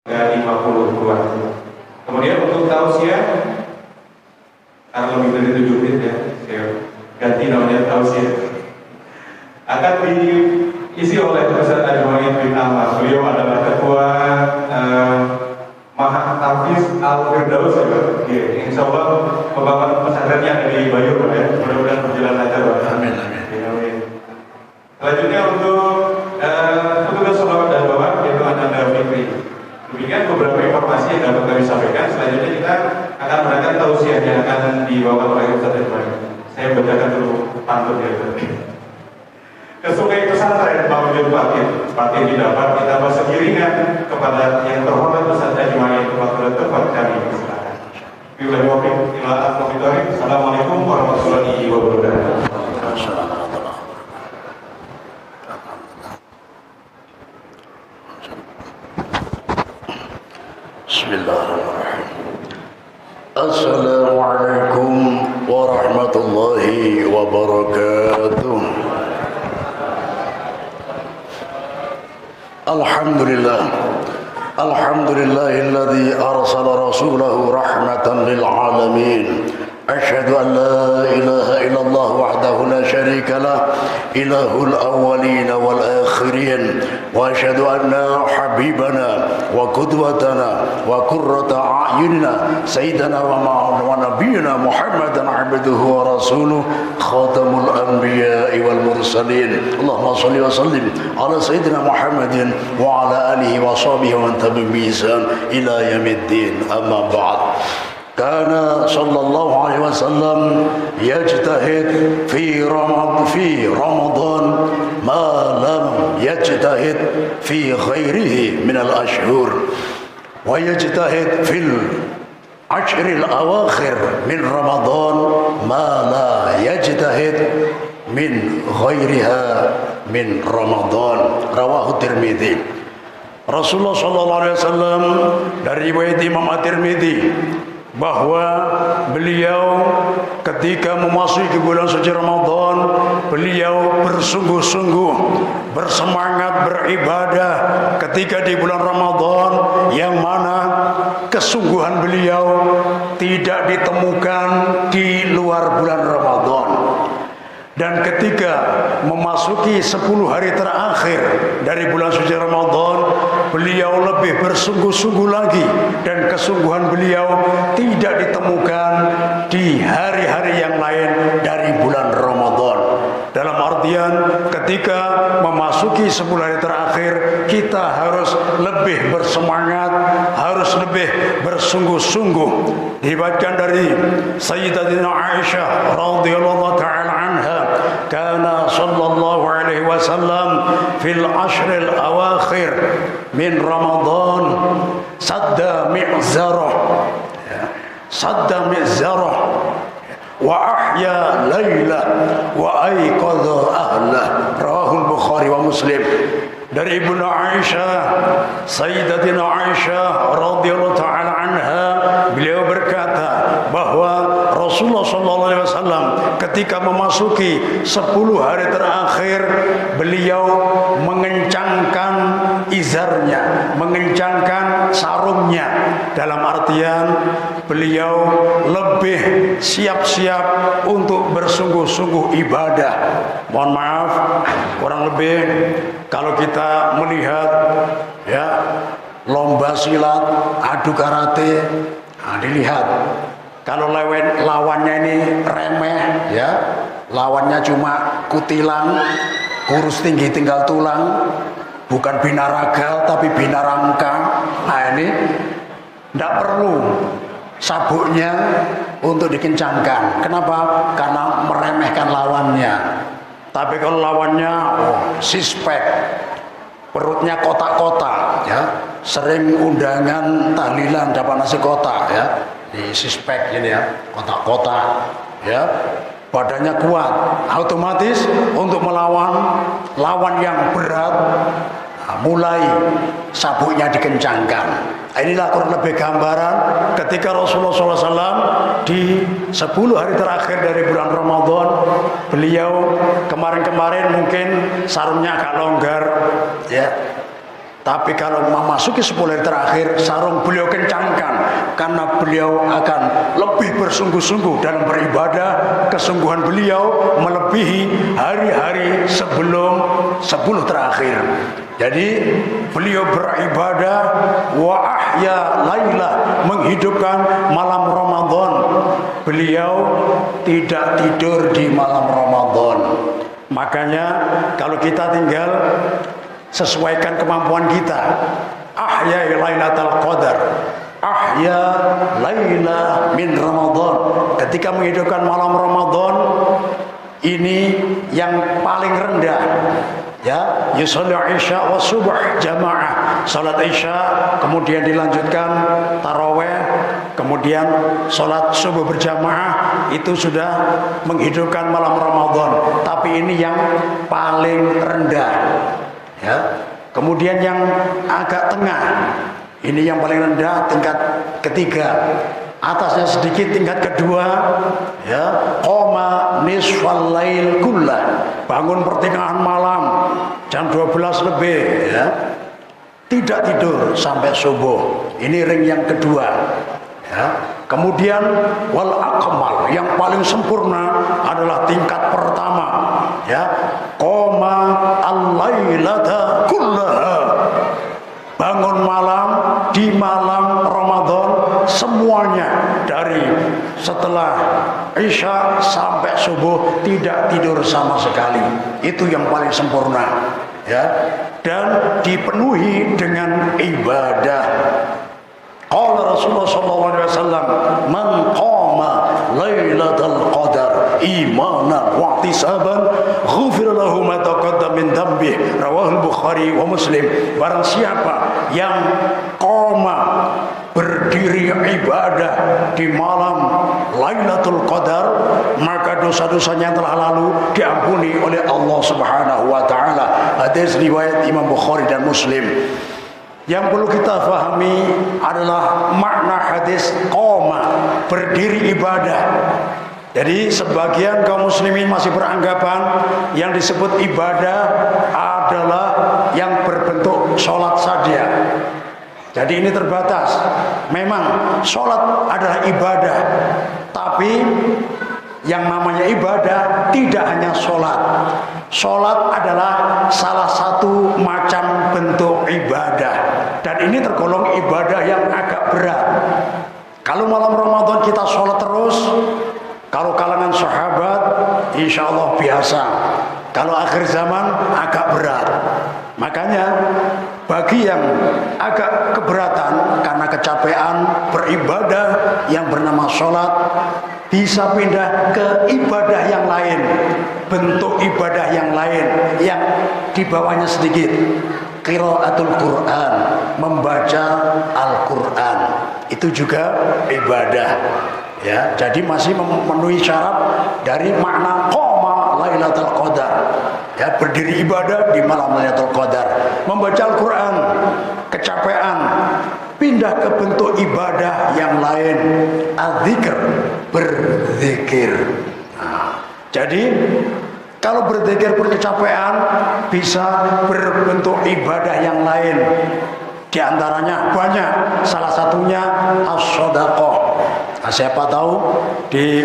52. Kemudian untuk tausiah, karena lebih dari 7 menit ya, saya ganti namanya tausiah. Akan diisi oleh Ustaz Ajmain bin Ahmad. Beliau adalah ketua Mahat Hafiz Al-Firdaus ya. Insya Allah pembangunan pesantrennya ada di Bayu Pak ya. Mudah-mudahan berjalan lancar Pak. Amin, amin. Amin. Selanjutnya untuk petugas sholawat dan doa yaitu Ananda Fikri. Demikian beberapa informasi yang dapat kami sampaikan. Selanjutnya kita akan mendengarkan tausiah yang akan dibawakan oleh Ustaz Ajmain. Saya bacakan dulu pantun ya. Ke sungai pesantren Maulid Fatin didapat ditambah segiringan kepada yang terhormat Ustaz Ajmain waktu tempat kami silakan. Assalamualaikum warahmatullahi wabarakatuh. Bismillahirrahmanirrahim. Assalamualaikum warahmatullahi wabarakatuh. Alhamdulillah. Alhamdulillahilladzi arsala rasulahu rahmatan lil alamin. أشهد أن لا إله إلا الله وحده لا شريك له إله الأولين والآخرين وأشهد أن حبيبنا وقدوتنا وقرة أعيننا سيدنا ونبينا محمدا عبده ورسوله خاتم الأنبياء والمرسلين اللهم صل وسلم على سيدنا محمد وعلى آله وصحبه ومن تبعهم بإحسان إلى يوم الدين أما بعد. كان صلى الله عليه وسلم يجتهد في رمضان ما لم يجتهد في غيره من الأشهر ويجتهد في العشر الأواخر من رمضان ما لا يجتهد من غيرها من رمضان رواه الترمذي. Rasulullah sallallahu alaihi wasallam dari riwayat Imam At-Tirmidzi bahwa beliau ketika memasuki bulan suci Ramadan beliau bersungguh-sungguh bersemangat beribadah ketika di bulan Ramadan yang mana kesungguhan beliau tidak ditemukan di luar bulan Ramadan. Dan ketika memasuki 10 hari terakhir dari bulan suci Ramadan, beliau lebih bersungguh-sungguh lagi dan kesungguhan beliau tidak ditemukan di hari-hari yang lain dari bulan Ramadan. Dalam artian ketika memasuki 10 hari terakhir, kita harus lebih bersemangat, harus lebih bersungguh-sungguh. Diriwayatkan dari Sayyidatina Aisyah radhiyallahu taala anha, kana sallallahu alaihi wasallam fil ashril awakhir min Ramadan sadda mi'zarah wa ahya laylah wa ayqadha ahlah. Rawahul Bukhari wa Muslim. Dari Ibnu Aisyah, Sayyidatina Aisyah radhiyallahu taala anha, beliau berkata bahwa Rasulullah sallallahu alaihi wasallam ketika memasuki 10 hari terakhir beliau mengencangkan izarnya, mengencangkan sarungnya, dalam artian beliau lebih siap-siap untuk bersungguh-sungguh ibadah. Mohon maaf, kurang lebih kalau kita melihat ya lomba silat, adu karate, nah, dilihat kalau lawannya ini remeh ya, lawannya cuma kutilang, kurus tinggi tinggal tulang, bukan binaraga tapi binarangka. Nah ini tidak perlu sabuknya untuk dikencangkan. Kenapa? Karena meremehkan lawannya. Tapi kalau lawannya sispek, perutnya kotak-kotak ya, sering undangan tahlilan dapat nasi kotak ya, di sispek ini ya, kotak-kotak ya, badannya kuat, otomatis untuk melawan lawan yang berat, mulai sabuknya dikencangkan. Inilah kurang lebih gambaran ketika Rasulullah SAW di 10 hari terakhir dari bulan Ramadan, beliau kemarin-kemarin mungkin sarungnya agak longgar ya, Tapi kalau memasuki 10 hari terakhir, sarung beliau kencangkan, karena beliau akan lebih bersungguh-sungguh dalam beribadah. Kesungguhan beliau melebihi hari-hari sebelum 10 terakhir. Jadi beliau beribadah, wa ahya laila, menghidupkan malam Ramadan. Beliau tidak tidur di malam Ramadan. Makanya kalau kita tinggal sesuaikan kemampuan kita. Ahya lailatul qadar, ahya laila min Ramadan. Ketika menghidupkan malam Ramadan, ini yang paling rendah. Ya, yusalli isya wa subuh jamaah. Salat isya kemudian dilanjutkan tarawih, kemudian salat subuh berjamaah, itu sudah menghidupkan malam Ramadan. Tapi ini yang paling rendah. Ya. Kemudian yang agak tengah, ini yang paling rendah, tingkat ketiga. Atasnya sedikit tingkat kedua, ya, qoma nisfal lail kullah, bangun pertengahan malam jam 12 lebih, ya, tidak tidur sampai subuh. Ini ring yang kedua, ya. Kemudian wal akmal, yang paling sempurna adalah tingkat pertama, ya, qoma al-lailata kullaha, bangun malam di malam Ramadan semuanya, dari setelah Isya sampai subuh tidak tidur sama sekali. Itu yang paling sempurna, ya, dan dipenuhi dengan ibadah. Qala Rasulullah sallallahu alaihi wasallam, man qama lailatul qadar imanan wa ihtisaban ghufira lahu ma taqaddama min dhanbi. Rawahul Bukhari wa Muslim. Barang siapa yang qama, berdiri ibadah di malam Lailatul Qadar, maka dosa-dosanya yang telah lalu diampuni oleh Allah Subhanahu wa taala. Hadis riwayat Imam Bukhari dan Muslim. Yang perlu kita fahami adalah makna hadis qoma, berdiri ibadah. Jadi sebagian kaum muslimin masih beranggapan yang disebut ibadah adalah yang berbentuk sholat saja. Jadi ini terbatas. Memang sholat adalah ibadah, tapi yang namanya ibadah tidak hanya sholat. Sholat adalah salah satu macam bentuk ibadah, dan ini tergolong ibadah yang agak berat. Kalau malam Ramadan kita sholat terus, kalau kalangan sahabat insya Allah biasa. Kalau akhir zaman agak berat. Makanya bagi yang agak keberatan karena kecapean beribadah yang bernama sholat, bisa pindah ke ibadah yang lain, bentuk ibadah yang lain yang di bawahnya sedikit. Qiraatul Quran, membaca Al-Quran, itu juga ibadah, ya. Jadi masih memenuhi syarat dari makna qoma Lailatul Qadar, ya, berdiri ibadah di malam Lailatul Qadar. Membaca Al-Quran, kecapean, pindah ke bentuk ibadah yang lain, adzikr, berzikir. Nah, jadi kalau berzikir pun kecapean, bisa berbentuk ibadah yang lain. Di antaranya banyak, salah satunya as-shadaqah. Nah, siapa tahu di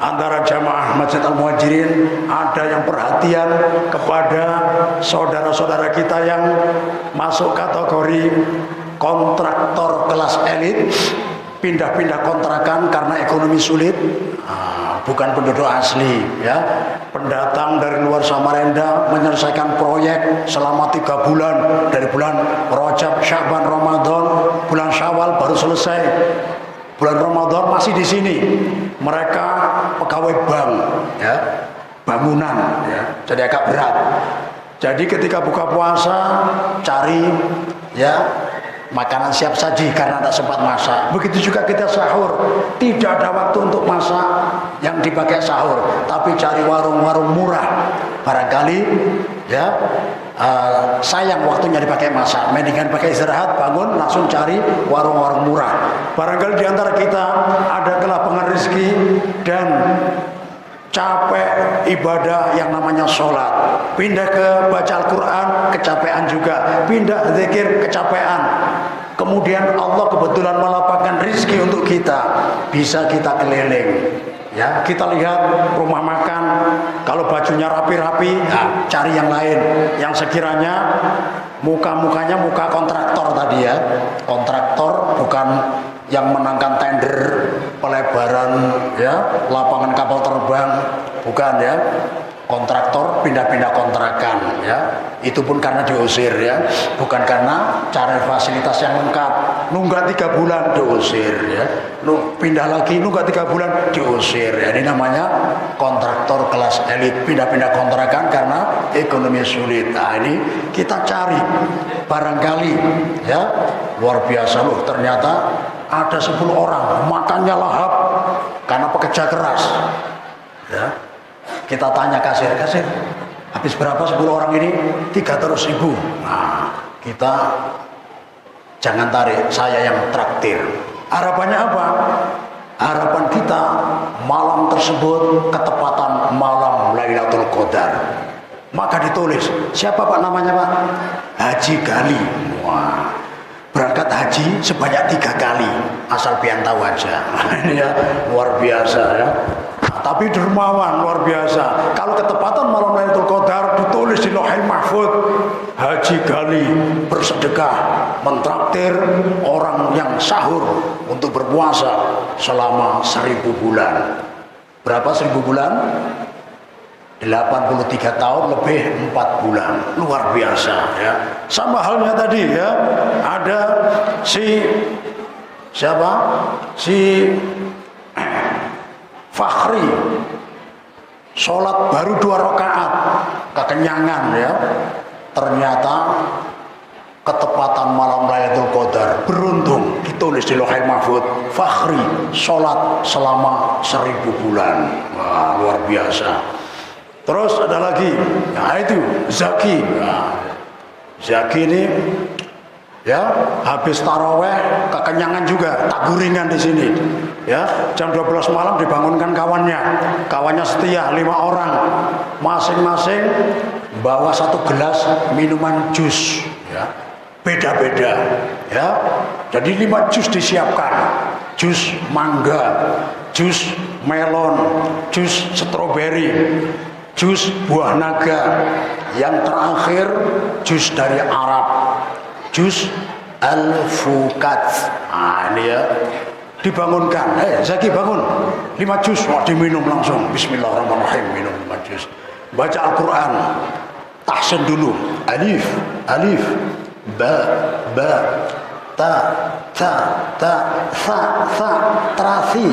antara jamaah Masjid Al-Muhajirin ada yang perhatian kepada saudara-saudara kita yang masuk kategori kontraktor kelas elit, pindah-pindah kontrakan karena ekonomi sulit. Bukan penduduk asli, ya, pendatang dari luar Samarinda menyelesaikan proyek selama 3 bulan, dari bulan Rajab, Sya'ban, Ramadan, bulan Syawal baru selesai, bulan Ramadan masih di sini. Mereka pegawai bank, ya, bangunan, ya, jadi agak berat. Jadi ketika buka puasa cari, ya, makanan siap saji karena tidak sempat masak. Begitu juga kita sahur, tidak ada waktu untuk masak yang dipakai sahur, tapi cari warung-warung murah. Barangkali, ya, sayang waktunya dipakai masak, mendingan pakai istirahat, bangun langsung cari warung-warung murah. Barangkali di antara kita ada kelapangan rezeki dan capek ibadah yang namanya sholat, pindah ke baca Al-Quran kecapean juga, pindah zikir kecapean. Kemudian Allah kebetulan melapangkan rizki untuk kita, bisa kita keliling. Ya, kita lihat rumah makan, kalau bajunya rapi-rapi, nah, cari yang lain, yang sekiranya mukanya muka kontraktor tadi ya, kontraktor bukan yang menangkan tender pelebaran ya lapangan kapal terbang, bukan ya, kontraktor pindah-pindah kontrakan ya, itu pun karena diusir ya, bukan karena cari fasilitas yang lengkap. Nunggak 3 bulan diusir ya, pindah lagi nunggak 3 bulan diusir ya. Ini namanya kontraktor kelas elit, pindah-pindah kontrakan karena ekonomi sulit. Nah ini kita cari, barangkali ya luar biasa loh, ternyata ada 10 orang makannya lahap karena pekerja keras ya. Kita tanya kasir, habis berapa 10 orang ini? 300.000. Nah, kita jangan tarik, saya yang traktir. Harapannya apa? Harapan kita malam tersebut ketepatan malam Lailatul Qadar. Maka ditulis, siapa Pak namanya Pak? Haji Gali. Wah, berangkat haji sebanyak 3 kali, asal pian tahu aja. Ini ya luar biasa ya. Tapi dermawan luar biasa. Kalau ketepatan malam Lailatul Qadar ditulis di Lauhul Mahfuz, Haji Gali bersedekah mentraktir orang yang sahur untuk berpuasa selama 1000 bulan. Berapa 1000 bulan? 83 tahun lebih 4 bulan. Luar biasa ya. Sama halnya tadi ya, ada siapa? Fakhri sholat baru 2 rakaat kekenyangan ya, ternyata ketepatan malam Lailatul Qadar, beruntung ditulis di Lauhul Mahfuz, Fakhri sholat selama 1000 bulan. Wah, luar biasa. Terus ada lagi, nah itu Zaki. Nah, Zaki ini ya habis taraweh kekenyangan juga, tak guringan di sini ya, jam 12 malam dibangunkan kawannya setia 5 orang, masing-masing bawa 1 gelas minuman jus ya, beda-beda ya, jadi 5 jus disiapkan, jus mangga, jus melon, jus stroberi, jus buah naga, yang terakhir jus dari Arab, jus al-fukat. Nah ini ya, dibangunkan, Zaki bangun, 5 jus, wah diminum langsung, bismillahirrahmanirrahim, minum 5 jus, baca Al-Quran, tahsin dulu, alif, ba, ta, sa, terasi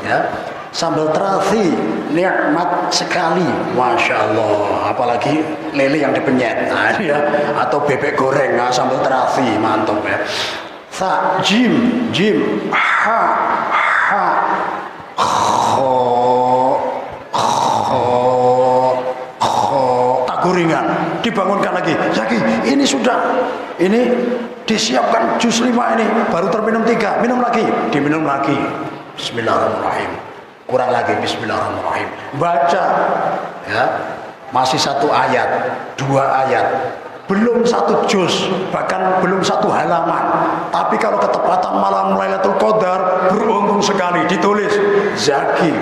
ya, sambal terasi nikmat sekali, masya Allah, apalagi lele yang dipenyet, nah, ya, atau bebek goreng, nah, sambal terasi mantap ya. Sa, jim, ha, kho, tak guringan, dibangunkan lagi, Zaki, ini sudah, ini disiapkan jus 5 ini, baru terminum 3, minum lagi, diminum lagi, bismillahirrahmanirrahim, kurang lagi, bismillahirrahmanirrahim, baca ya, masih 1 ayat, 2 ayat, belum 1 juz, bahkan belum 1 halaman. Tapi kalau ketepatan malam Lailatul Qadar, beruntung sekali, ditulis Zaki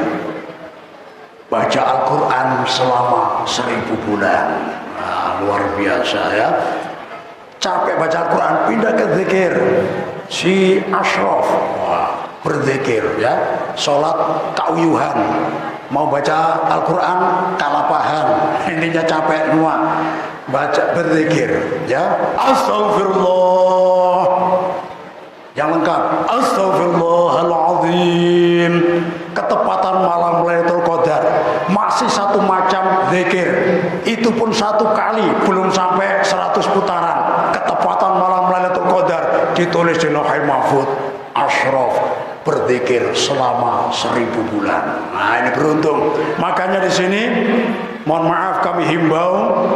baca Al-Quran selama 1000 bulan. Nah, luar biasa ya, capek baca Al-Quran, pindah ke zikir. Si Ashraf, wah, berzikir ya, sholat kauyuhan, mau baca Al-Quran kalapahan, intinya capek semua, baca berzikir ya, astagfirullah yang lengkap, astagfirullahaladzim. Ketepatan malam Lailatul Qadar masih 1 macam zikir, itu pun 1 kali, belum sampai 100 putaran. Ketepatan malam Lailatul Qadar ditulis di Lauhul Mahfuz, Ashraf berzikir selama 1000 bulan. Nah ini beruntung. Makanya di sini mohon maaf kami himbau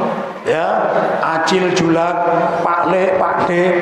ya, Acil Julak, Pak Le, Pak D